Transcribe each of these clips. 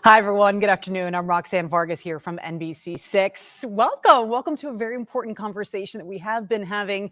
Hi, everyone. Good afternoon. I'm Roxanne Vargas here from NBC6. Welcome to a very important conversation that we have been having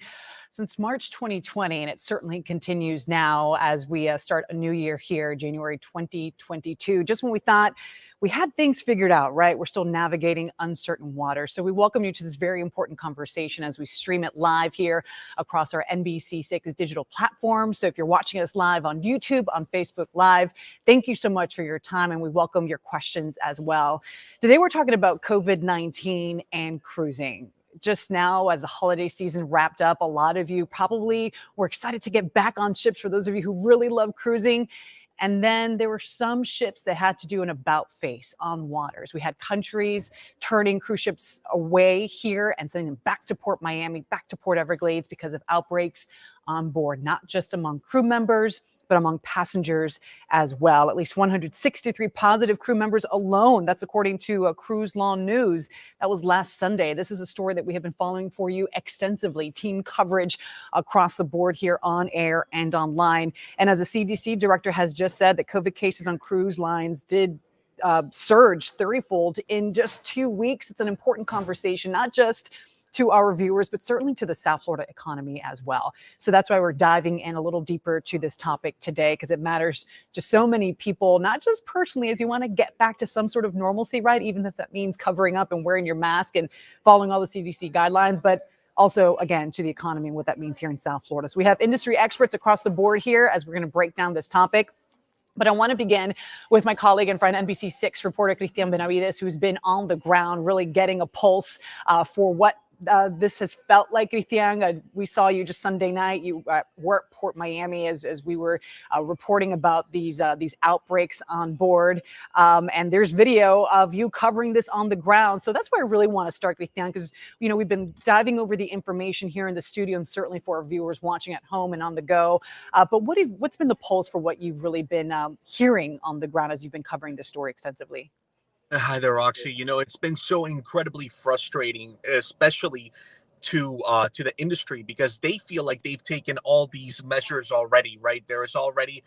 since March 2020, and it certainly continues now as we start a new year here, January 2022. Just when we thought we had things figured out, right? We're still navigating uncertain waters. So we welcome you to this very important conversation as we stream it live here across our NBC6 digital platform. So if you're watching us live on YouTube, on Facebook Live, thank you so much for your time, and we welcome your questions as well. Today, we're talking about COVID-19 and cruising. Just now, as the holiday season wrapped up, a lot of you probably were excited to get back on ships, for those of you who really love cruising. And then there were some ships that had to do an about face on waters. We had countries turning cruise ships away here and sending them back to Port Miami, back to Port Everglades because of outbreaks on board, not just among crew members, but among passengers as well. At least 163 positive crew members alone. That's according to Cruise Law News. That was last Sunday. This is a story that we have been following for you extensively. Team coverage across the board here on air and online. And as the CDC director has just said, that COVID cases on cruise lines did surge 30-fold in just 2 weeks. It's an important conversation, not just to our viewers, but certainly to the South Florida economy as well. So that's why we're diving in a little deeper to this topic today, because it matters to so many people, not just personally as you want to get back to some sort of normalcy, right? Even if that means covering up and wearing your mask and following all the CDC guidelines, but also, again, to the economy and what that means here in South Florida. So we have industry experts across the board here as we're going to break down this topic. But I want to begin with my colleague and friend, NBC6 reporter Cristian Benavides, who's been on the ground, really getting a pulse for what this has felt like. Cristian, we saw you just Sunday night. You were at Port Miami as we were reporting about these outbreaks on board. And there's video of you covering this on the ground. So that's where I really want to start, Cristian, because we've been diving over the information here in the studio and certainly for our viewers watching at home and on the go. But what's been the pulse for what you've really been hearing on the ground as you've been covering this story extensively? Hi there, Roxy. It's been so incredibly frustrating, especially to the industry, because they feel like they've taken all these measures already, right? There is already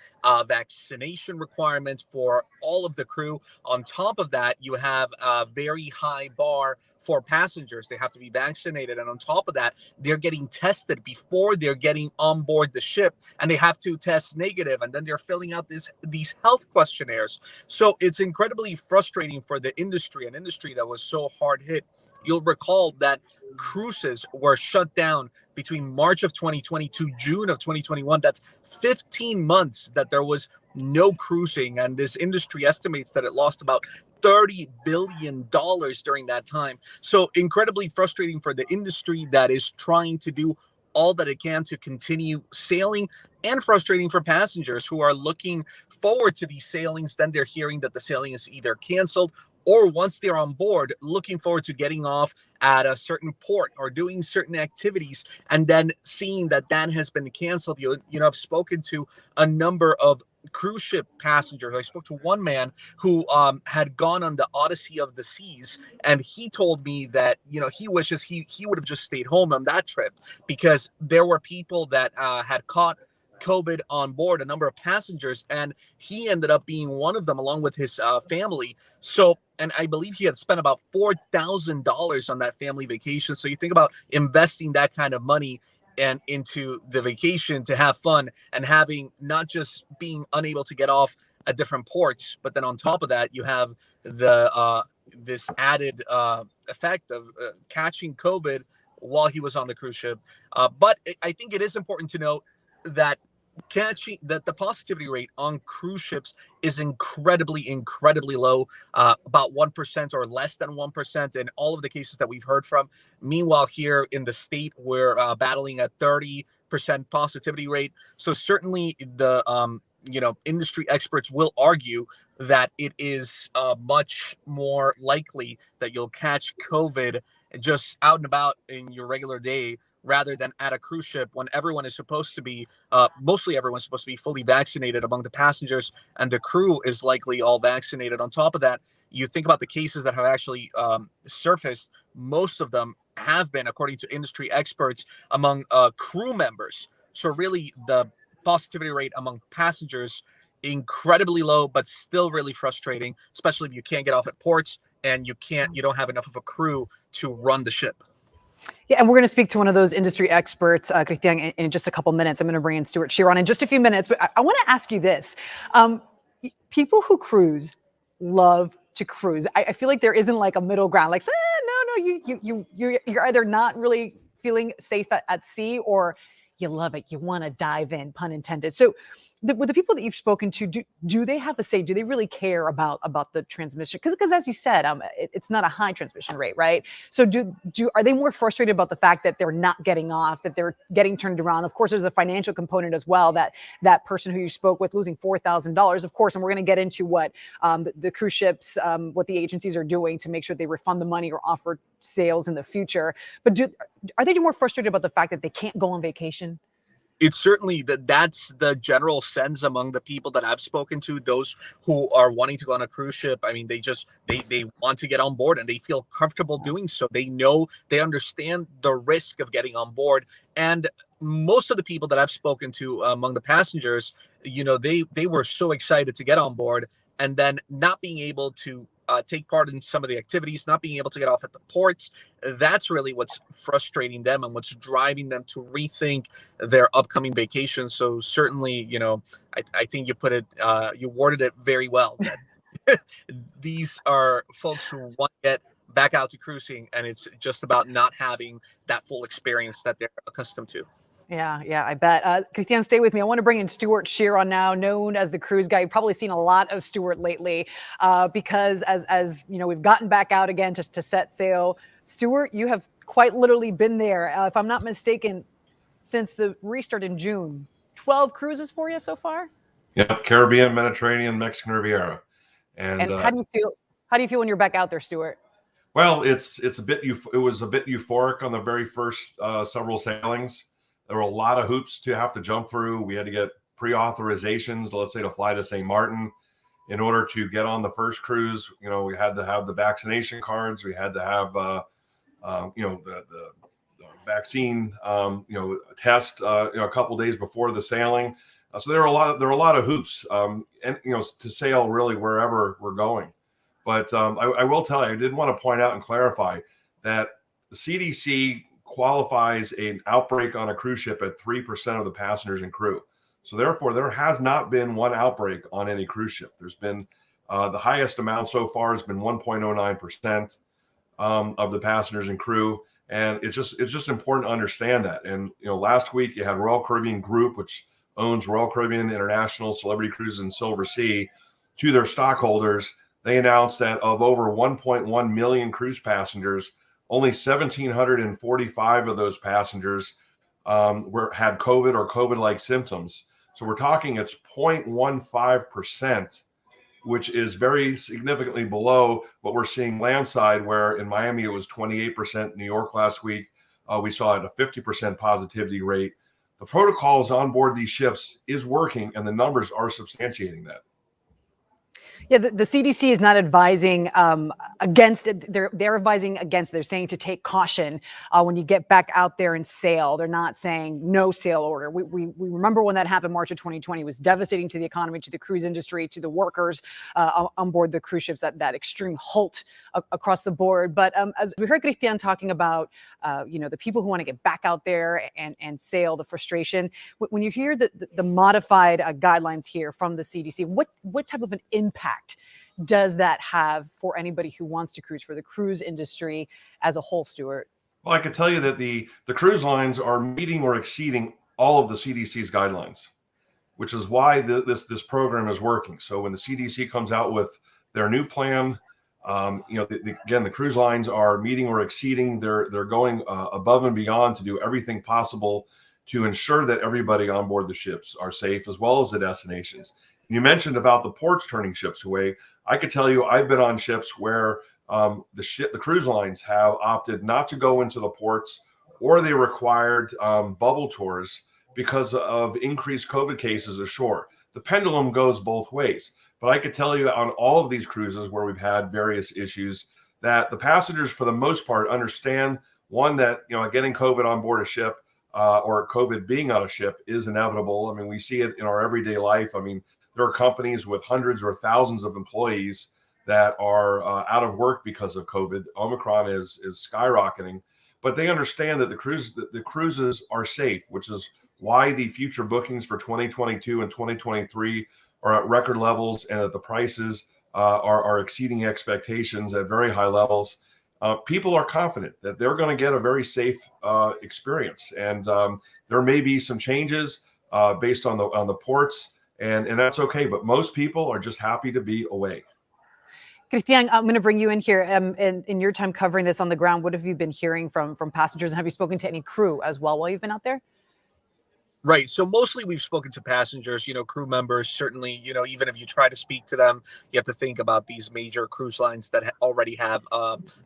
vaccination requirements for all of the crew. On top of that, you have a very high bar for passengers. They have to be vaccinated. And on top of that, they're getting tested before they're getting on board the ship, and they have to test negative, and then they're filling out these health questionnaires. So it's incredibly frustrating for the industry, an industry that was so hard hit. You'll recall that cruises were shut down between March of 2020 to June of 2021. That's 15 months that there was no cruising, and this industry estimates that it lost about $30 billion during that time. So incredibly frustrating for the industry that is trying to do all that it can to continue sailing, and frustrating for passengers who are looking forward to these sailings. Then they're hearing that the sailing is either canceled, or once they're on board, looking forward to getting off at a certain port or doing certain activities, and then seeing that has been canceled. I've spoken to a number of cruise ship passengers. I spoke to one man who had gone on the Odyssey of the Seas, and he told me that he wishes he would have just stayed home on that trip, because there were people that had caught COVID on board, a number of passengers, and he ended up being one of them along with his family. So, and I believe he had spent about $4,000 on that family vacation. So you think about investing that kind of money and into the vacation to have fun, and having not just being unable to get off at different ports, but then on top of that, you have the this added effect of catching COVID while he was on the cruise ship. But I think it is important to note that the positivity rate on cruise ships is incredibly low, about 1% or less than 1% in all of the cases that we've heard from. Meanwhile, here in the state, we're battling a 30% positivity rate. So certainly the industry experts will argue that it is much more likely that you'll catch COVID just out and about in your regular day, rather than at a cruise ship, when everyone is supposed to be, mostly everyone's supposed to be fully vaccinated among the passengers, and the crew is likely all vaccinated. On top of that, you think about the cases that have actually surfaced, most of them have been, according to industry experts, among crew members. So really, the positivity rate among passengers incredibly low, but still really frustrating, especially if you can't get off at ports and you don't have enough of a crew to run the ship. Yeah, and we're going to speak to one of those industry experts, Christian, in just a couple minutes. I'm going to bring in Stuart Shear on in just a few minutes, but I want to ask you this. People who cruise love to cruise. I feel like there isn't like a middle ground. Like, no, you're either not really feeling safe at sea, or you love it. You want to dive in, pun intended. So with the people that you've spoken to, do they have a say? Do they really care about the transmission? Because as you said, it's not a high transmission rate, right? So are they more frustrated about the fact that they're not getting off, that they're getting turned around? Of course, there's a financial component as well, that person who you spoke with losing $4,000, of course, and we're going to get into what the cruise ships, what the agencies are doing to make sure they refund the money or offer sales in the future. But are they more frustrated about the fact that they can't go on vacation? It's certainly that's the general sense among the people that I've spoken to, those who are wanting to go on a cruise ship. I mean, they want to get on board and they feel comfortable doing so. They understand the risk of getting on board. And most of the people that I've spoken to among the passengers, they were so excited to get on board, and then not being able to take part in some of the activities, not being able to get off at the ports. That's really what's frustrating them and what's driving them to rethink their upcoming vacation. So certainly, I think you worded it very well. That these are folks who want to get back out to cruising, and it's just about not having that full experience that they're accustomed to. Yeah, I bet. Christian, stay with me. I want to bring in Stuart Shear on now, known as the cruise guy. You've probably seen a lot of Stuart lately because as you know, we've gotten back out again to set sail. Stuart, you have quite literally been there, if I'm not mistaken, since the restart in June. 12 cruises for you so far? Yeah, Caribbean, Mediterranean, Mexican Riviera. And how do you feel? How do you feel when you're back out there, Stuart? Well, it was a bit euphoric on the very first several sailings. There were a lot of hoops to have to jump through. We had to get pre-authorizations, let's say, to fly to St. Martin. In order to get on the first cruise, we had to have the vaccination cards. We had to have, the vaccine, test, a couple days before the sailing. So there were a lot of hoops, and to sail really wherever we're going. But I will tell you, I did want to point out and clarify that the CDC qualifies an outbreak on a cruise ship at 3% of the passengers and crew. So therefore, there has not been one outbreak on any cruise ship. There's been the highest amount so far has been 1.09% of the passengers and crew. And it's just important to understand that. And last week you had Royal Caribbean Group, which owns Royal Caribbean International, Celebrity Cruises, and Silver Sea, to their stockholders. They announced that of over 1.1 million cruise passengers, only 1,745 of those passengers had COVID or COVID-like symptoms. So we're talking it's 0.15%, which is very significantly below what we're seeing landside, where in Miami it was 28%. New York last week, we saw it a 50% positivity rate. The protocols on board these ships is working, and the numbers are substantiating that. Yeah, the CDC is not advising against it. They're advising against. They're saying to take caution when you get back out there and sail. They're not saying no sail order. We remember when that happened, March of 2020. It was devastating to the economy, to the cruise industry, to the workers on board the cruise ships. That extreme halt across the board. But as we heard Christian talking about, the people who want to get back out there and sail, the frustration. When you hear the modified guidelines here from the CDC, what type of an impact does that have for anybody who wants to cruise, for the cruise industry as a whole, Stuart? Well, I could tell you that the cruise lines are meeting or exceeding all of the CDC's guidelines, which is why this program is working. So when the CDC comes out with their new plan, again, the cruise lines are meeting or exceeding. They're going above and beyond to do everything possible to ensure that everybody on board the ships are safe, as well as the destinations. You mentioned about the ports turning ships away. I could tell you I've been on ships where the cruise lines have opted not to go into the ports, or they required bubble tours because of increased COVID cases ashore. The pendulum goes both ways. But I could tell you on all of these cruises where we've had various issues that the passengers, for the most part, understand, one, that getting COVID on board a ship or COVID being on a ship is inevitable. I mean, we see it in our everyday life. I mean, there are companies with hundreds or thousands of employees that are out of work because of COVID. Omicron is skyrocketing, but they understand that the cruises are safe, which is why the future bookings for 2022 and 2023 are at record levels, and that the prices are exceeding expectations at very high levels. People are confident that they're going to get a very safe experience, and there may be some changes based on the ports, and that's okay. But most people are just happy to be away. Christian, I'm going to bring you in here. In your time covering this on the ground, what have you been hearing from passengers, and have you spoken to any crew as well while you've been out there? Right. So mostly we've spoken to passengers, crew members. Certainly, even if you try to speak to them, you have to think about these major cruise lines that already have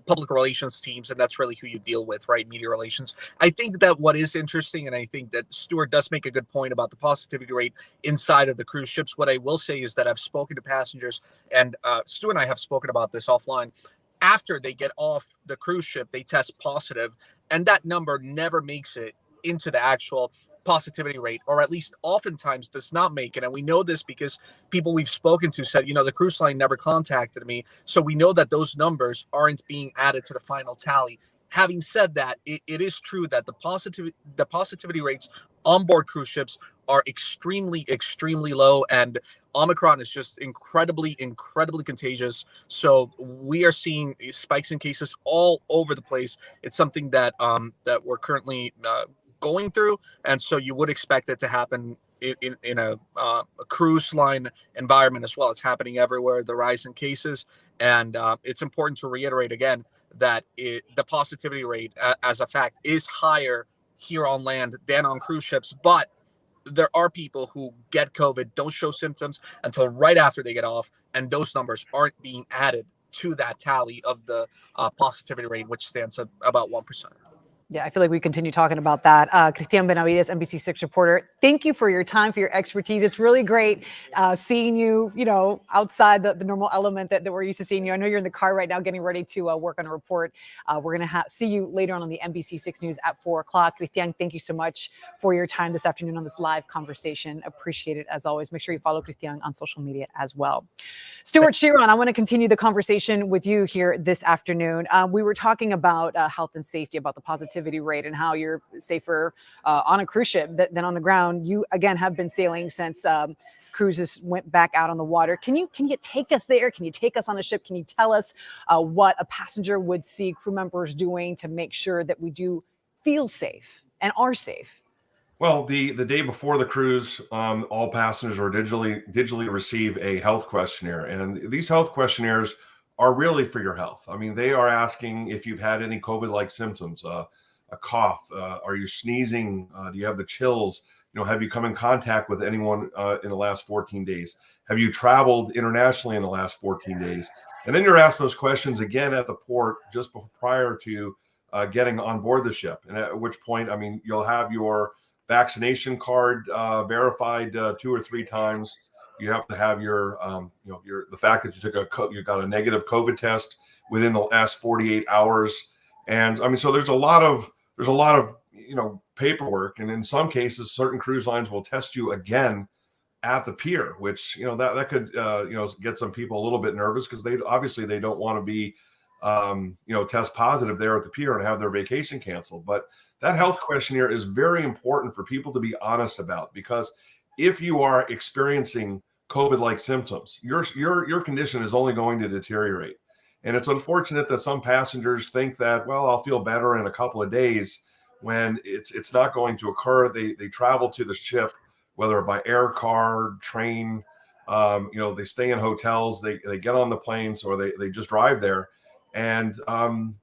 public relations teams. And that's really who you deal with, right? Media relations. I think that what is interesting, and I think that Stuart does make a good point about the positivity rate inside of the cruise ships. What I will say is that I've spoken to passengers, and Stuart and I have spoken about this offline. After they get off the cruise ship, they test positive, and that number never makes it into the actual positivity rate, or at least oftentimes does not make it. And we know this because people we've spoken to said, the cruise line never contacted me. So we know that those numbers aren't being added to the final tally. Having said that, it is true that the positivity rates on board cruise ships are extremely, extremely low, and Omicron is just incredibly, incredibly contagious. So we are seeing spikes in cases all over the place. It's something that that we're currently going through, and so you would expect it to happen in a cruise line environment as well. It's happening everywhere, the rise in cases, and it's important to reiterate again that the positivity rate as a fact is higher here on land than on cruise ships, but there are people who get COVID, don't show symptoms until right after they get off, and those numbers aren't being added to that tally of the positivity rate, which stands at about 1%. Yeah, I feel like we continue talking about that. Christian Benavides, NBC6 reporter, thank you for your time, for your expertise. It's really great seeing you, outside the normal element that we're used to seeing you. I know you're in the car right now getting ready to work on a report. We're going to see you later on the NBC6 News at 4 o'clock. Christian, thank you so much for your time this afternoon on this live conversation. Appreciate it as always. Make sure you follow Christian on social media as well. Stuart Shear, I want to continue the conversation with you here this afternoon. We were talking about health and safety, about the positivity rate, and how you're safer on a cruise ship than on the ground. You again have been sailing since cruises went back out on the water. Can you take us there? Can you take us on a ship? Can you tell us what a passenger would see crew members doing to make sure that we do feel safe and are safe? Well, the day before the cruise, all passengers are digitally receive a health questionnaire, and these health questionnaires are really for your health. I mean, they are asking if you've had any COVID-like symptoms, a cough, are you sneezing, do you have the chills, have you come in contact with anyone in the last 14 days? Have you traveled internationally in the last 14 days? And then you're asked those questions again at the port just prior to getting on board the ship. And at which point, you'll have your vaccination card verified 2 or 3 times. You have to have your the fact that you got a negative COVID test within the last 48 hours. And so there's a lot of paperwork, and in some cases, certain cruise lines will test you again at the pier, which that could get some people a little bit nervous, because they don't want to be test positive there at the pier and have their vacation canceled. But that health questionnaire is very important for people to be honest about, because if you are experiencing COVID-like symptoms, your condition is only going to deteriorate. And it's unfortunate that some passengers think that, well, I'll feel better in a couple of days, when it's not going to occur. They travel to the ship, whether by air, car, train, they stay in hotels, they get on the planes, or they just drive there, and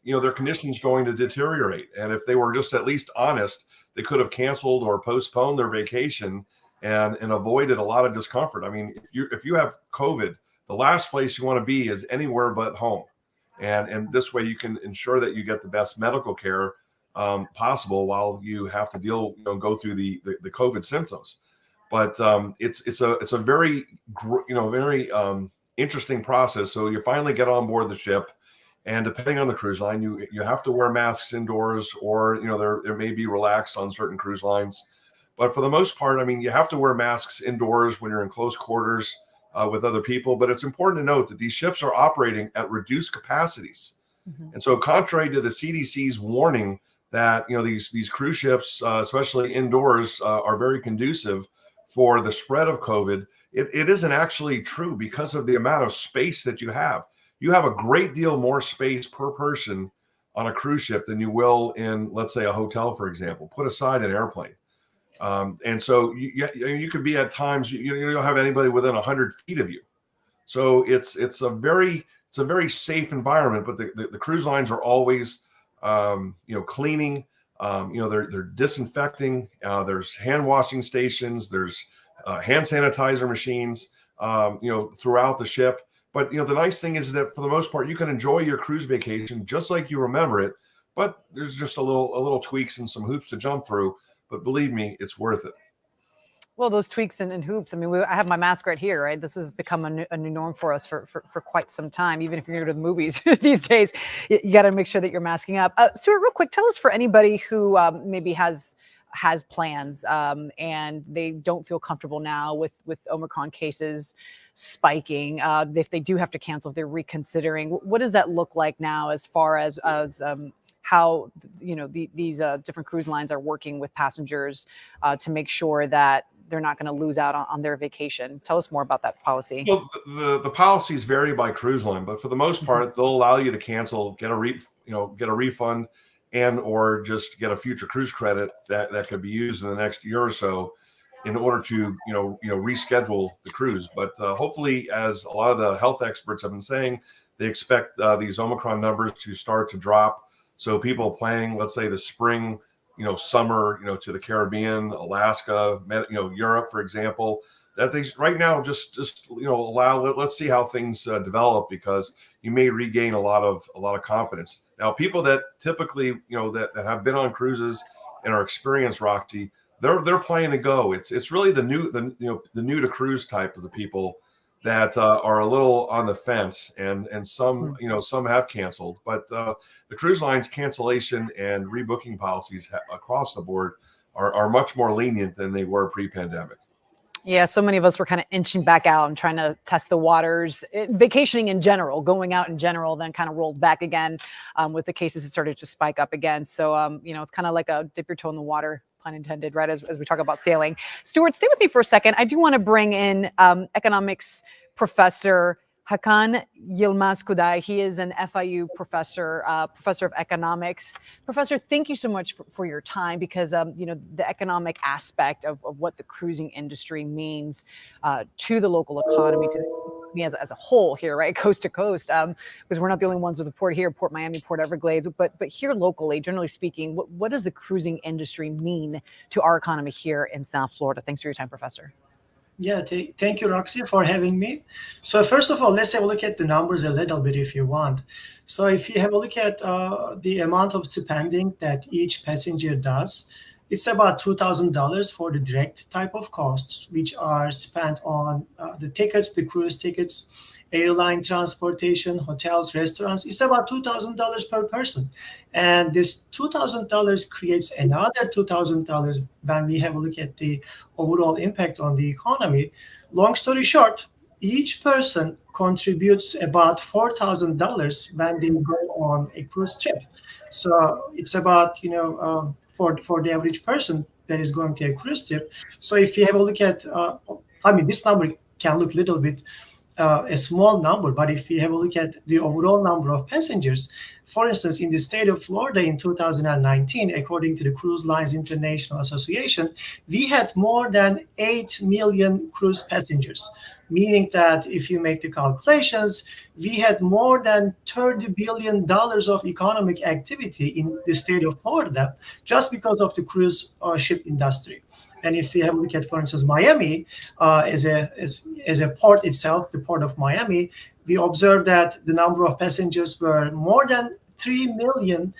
their condition is going to deteriorate. And if they were just at least honest, they could have canceled or postponed their vacation and avoided a lot of discomfort. If you have COVID, the last place you want to be is anywhere but home. And this way you can ensure that you get the best medical care possible while you have to go through the COVID symptoms. But it's a very interesting process. So you finally get on board the ship, and depending on the cruise line, you have to wear masks indoors, or there may be relaxed on certain cruise lines. But for the most part, I mean, you have to wear masks indoors when you're in close quarters with other people. But it's important to note that these ships are operating at reduced capacities. And so contrary to the CDC's warning that, these cruise ships, especially indoors, are very conducive for the spread of COVID, it isn't actually true because of the amount of space that you have. You have a great deal more space per person on a cruise ship than you will in, let's say, a hotel, for example, put aside an airplane. And so you could be at times, you don't have anybody within 100 feet of you. So it's a very safe environment, but the cruise lines are always, cleaning, they're disinfecting, there's hand washing stations, there's hand sanitizer machines, throughout the ship. But, the nice thing is that for the most part, you can enjoy your cruise vacation just like you remember it, but there's just a little tweaks and some hoops to jump through. But believe me, it's worth it. Well, those tweaks and hoops. I mean, I have my mask right here, right? This has become a new norm for us for quite some time. Even if you're going to the movies these days, you got to make sure that you're masking up. Stuart, real quick, tell us for anybody who maybe has plans and they don't feel comfortable now with Omicron cases spiking. If they do have to cancel, if they're reconsidering, what does that look like now as far as how these different cruise lines are working with passengers to make sure that they're not going to lose out on their vacation? Tell us more about that policy. Well, the policies vary by cruise line, but for the most part, they'll allow you to cancel, get a refund, and or just get a future cruise credit that could be used in the next year or so in order to reschedule the cruise. But hopefully, as a lot of the health experts have been saying, they expect these Omicron numbers to start to drop. So people planning, let's say, the spring, summer, to the Caribbean, Alaska, Europe, for example, that they right now just allow. Let's see how things develop, because you may regain a lot of confidence. Now, people that typically that have been on cruises and are experienced, Roxy, they're planning to go. It's really the new to cruise type of the people that are a little on the fence, and some some have canceled, but the cruise lines cancellation and rebooking policies across the board are much more lenient than they were pre-pandemic. Yeah, so many of us were kind of inching back out and trying to test the waters, vacationing in general, going out in general, then kind of rolled back again with the cases that started to spike up again. So, it's kind of like a dip your toe in the water, pun intended, right, as we talk about sailing. Stuart, stay with me for a second. I do want to bring in economics professor Hakan Yilmaz-Kuday. He is an FIU professor of economics. Professor, thank you so much for your time, because the economic aspect of what the cruising industry means to the local economy, to the economy as a whole here, right, coast to coast, because we're not the only ones with a port here, Port Miami, Port Everglades, but here locally, generally speaking, what does the cruising industry mean to our economy here in South Florida? Thanks for your time, Professor. Yeah, thank you, Roxy, for having me. So first of all, let's have a look at the numbers a little bit if you want. So if you have a look at the amount of spending that each passenger does, it's about $2,000 for the direct type of costs, which are spent on the tickets, the cruise tickets, airline transportation, hotels, restaurants. It's about $2,000 per person. And this $2,000 creates another $2,000 when we have a look at the overall impact on the economy. Long story short, each person contributes about $4,000 when they go on a cruise trip. So it's about, for the average person that is going to a cruise trip. So if you have a look at, this number can look a little bit a small number, but if you have a look at the overall number of passengers, for instance, in the state of Florida in 2019, according to the Cruise Lines International Association, we had more than 8 million cruise passengers, meaning that if you make the calculations, we had more than $30 billion of economic activity in the state of Florida just because of the cruise ship industry. And if you have a look at, for instance, Miami as a port itself, the port of Miami, we observed that the number of passengers were more than 3 million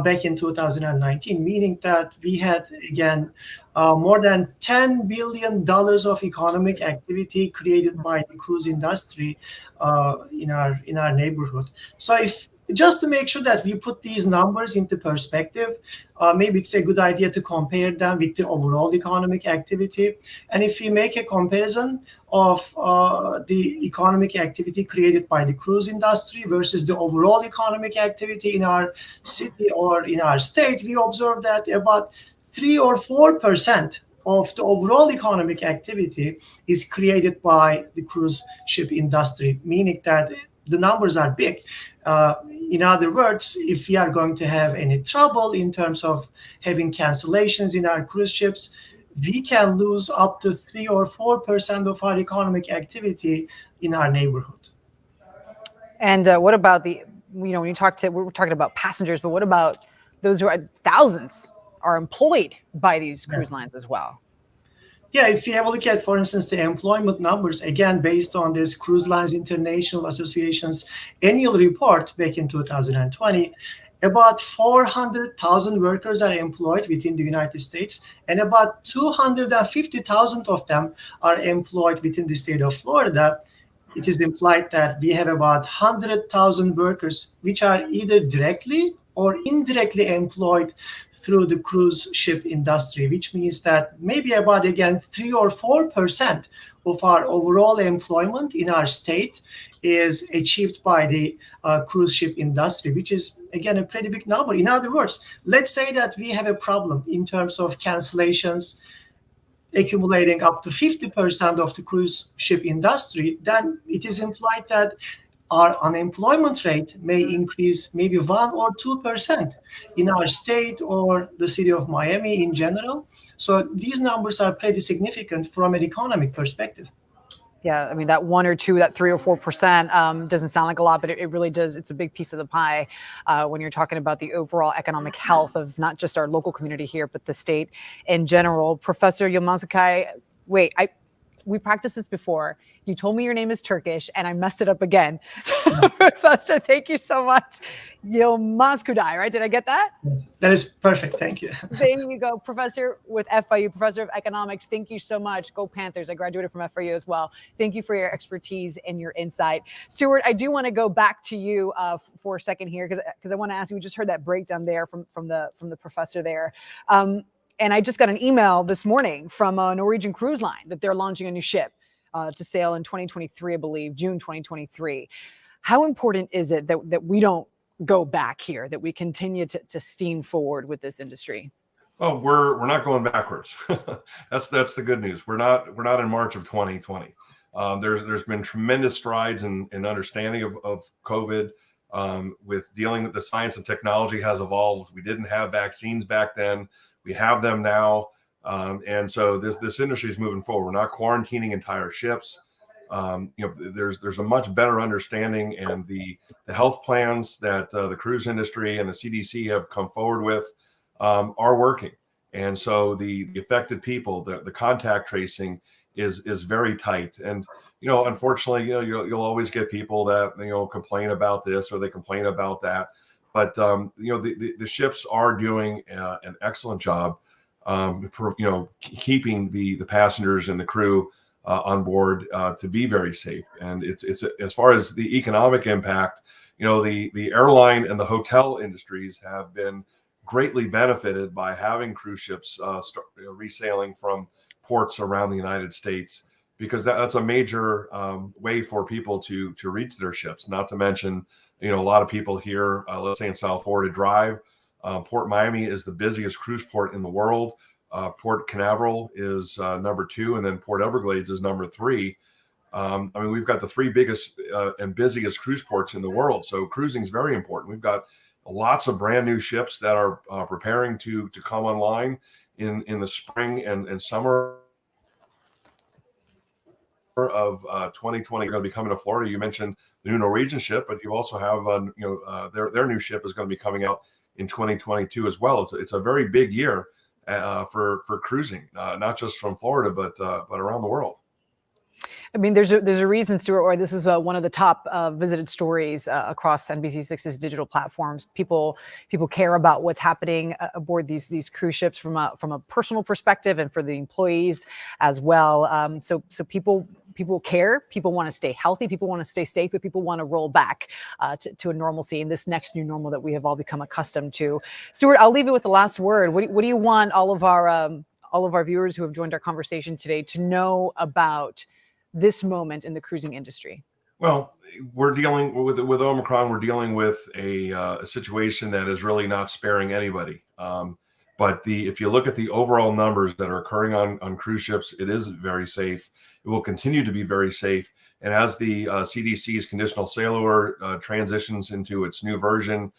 back in 2019, meaning that we had, again, more than $10 billion of economic activity created by the cruise industry in our neighborhood. So if just to make sure that we put these numbers into perspective, maybe it's a good idea to compare them with the overall economic activity. And if we make a comparison of the economic activity created by the cruise industry versus the overall economic activity in our city or in our state, we observe that about 3 or 4% of the overall economic activity is created by the cruise ship industry, meaning that the numbers are big. In other words, if we are going to have any trouble in terms of having cancellations in our cruise ships, we can lose up to 3 or 4% of our economic activity in our neighborhood. And what about when you we're talking about passengers, but what about those who are thousands are employed by these cruise lines as well? Yeah, if you have a look at, for instance, the employment numbers, again, based on this Cruise Lines International Association's annual report back in 2020, about 400,000 workers are employed within the United States, and about 250,000 of them are employed within the state of Florida. It is implied that we have about 100,000 workers which are either directly or indirectly employed through the cruise ship industry, which means that maybe about, again, 3 or 4% of our overall employment in our state is achieved by the cruise ship industry, which is, again, a pretty big number. In other words, let's say that we have a problem in terms of cancellations accumulating up to 50% of the cruise ship industry, then it is implied that our unemployment rate may increase maybe 1 or 2% in our state or the city of Miami in general. So these numbers are pretty significant from an economic perspective. Yeah, I mean, that 1 or 2, that 3 or 4% doesn't sound like a lot, but it really does. It's a big piece of the pie when you're talking about the overall economic health of not just our local community here, but the state in general. Professor Yılmazkaya, we practiced this before. You told me your name is Turkish, and I messed it up again. Professor, thank you so much. Yılmazkaya, right? Did I get that? Yes, that is perfect. Thank you. There you go. Professor with FIU, Professor of Economics. Thank you so much. Go Panthers. I graduated from FIU as well. Thank you for your expertise and your insight. Stuart, I do want to go back to you for a second here because I want to ask you, we just heard that breakdown there from the professor there. And I just got an email this morning from a Norwegian cruise line that they're launching a new ship to sail in 2023, I believe, June 2023. How important is it that we don't go back here, that we continue to steam forward with this industry? Well, we're not going backwards. That's the good news. We're not in March of 2020. There's been tremendous strides in understanding of COVID, with dealing with the science and technology has evolved. We didn't have vaccines back then. We have them now. And so this industry is moving forward. We're not quarantining entire ships. There's a much better understanding, and the health plans that the cruise industry and the CDC have come forward with are working. And so the affected people, the contact tracing is very tight. And unfortunately, you'll always get people that complain about this or they complain about that. But the ships are doing an excellent job. Keeping the passengers and the crew on board to be very safe. And it's as far as the economic impact, the airline and the hotel industries have been greatly benefited by having cruise ships resailing from ports around the United States, because that's a major way for people to reach their ships. Not to mention, a lot of people here, let's say in South Florida, drive. Port Miami is the busiest cruise port in the world. Port Canaveral is number 2, and then Port Everglades is number 3. We've got the 3 biggest and busiest cruise ports in the world. So cruising is very important. We've got lots of brand new ships that are preparing to come online in the spring and summer of 2020. Are going to be coming to Florida. You mentioned the new Norwegian ship, but you also have their new ship is going to be coming out in 2022 as well. It's a very big year for cruising, not just from Florida, but around the world. I mean, there's a reason, Stuart, why this is one of the top visited stories across NBC6's digital platforms. People care about what's happening aboard these cruise ships from a personal perspective, and for the employees as well. So people people care, people want to stay healthy, people want to stay safe, but people want to roll back to a normalcy in this next new normal that we have all become accustomed to. Stuart, I'll leave you with the last word. What do you want all of our viewers who have joined our conversation today to know about this moment in the cruising industry? Well, we're dealing with Omicron. We're dealing with a situation that is really not sparing anybody. But if you look at the overall numbers that are occurring on cruise ships, it is very safe. It will continue to be very safe. And as the CDC's conditional sail order transitions into its new version,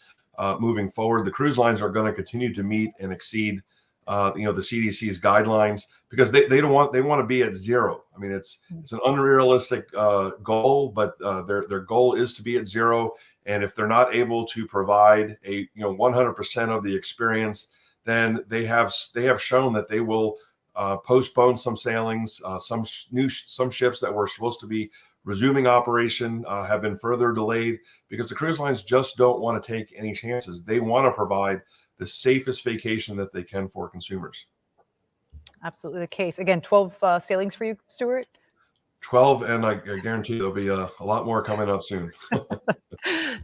moving forward, the cruise lines are going to continue to meet and exceed the CDC's guidelines, because they want to be at zero. I mean, it's an unrealistic goal, but their goal is to be at zero. And if they're not able to provide 100% of the experience, then they have shown that they will postpone some sailings. Some ships that were supposed to be resuming operation have been further delayed, because the cruise lines just don't want to take any chances. They want to provide the safest vacation that they can for consumers. Absolutely the case. Again, 12 sailings for you, Stuart? 12, and I guarantee there'll be a lot more coming up soon.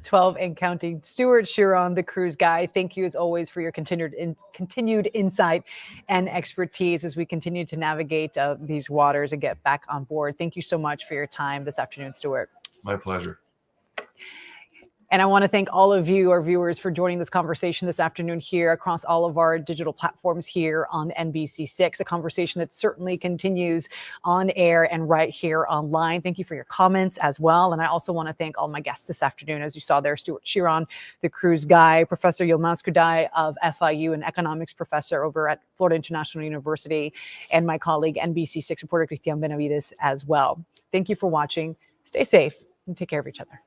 12 and counting. Stuart Shear, the cruise guy, thank you as always for your continued insight and expertise as we continue to navigate these waters and get back on board. Thank you so much for your time this afternoon, Stuart. My pleasure. And I want to thank all of you, our viewers, for joining this conversation this afternoon here across all of our digital platforms here on NBC6, a conversation that certainly continues on air and right here online. Thank you for your comments as well. And I also want to thank all my guests this afternoon. As you saw there, Stuart Shear, the cruise guy, Professor Yilmaz Kudai of FIU, an economics professor over at Florida International University, and my colleague, NBC6 reporter Cristian Benavides as well. Thank you for watching. Stay safe and take care of each other.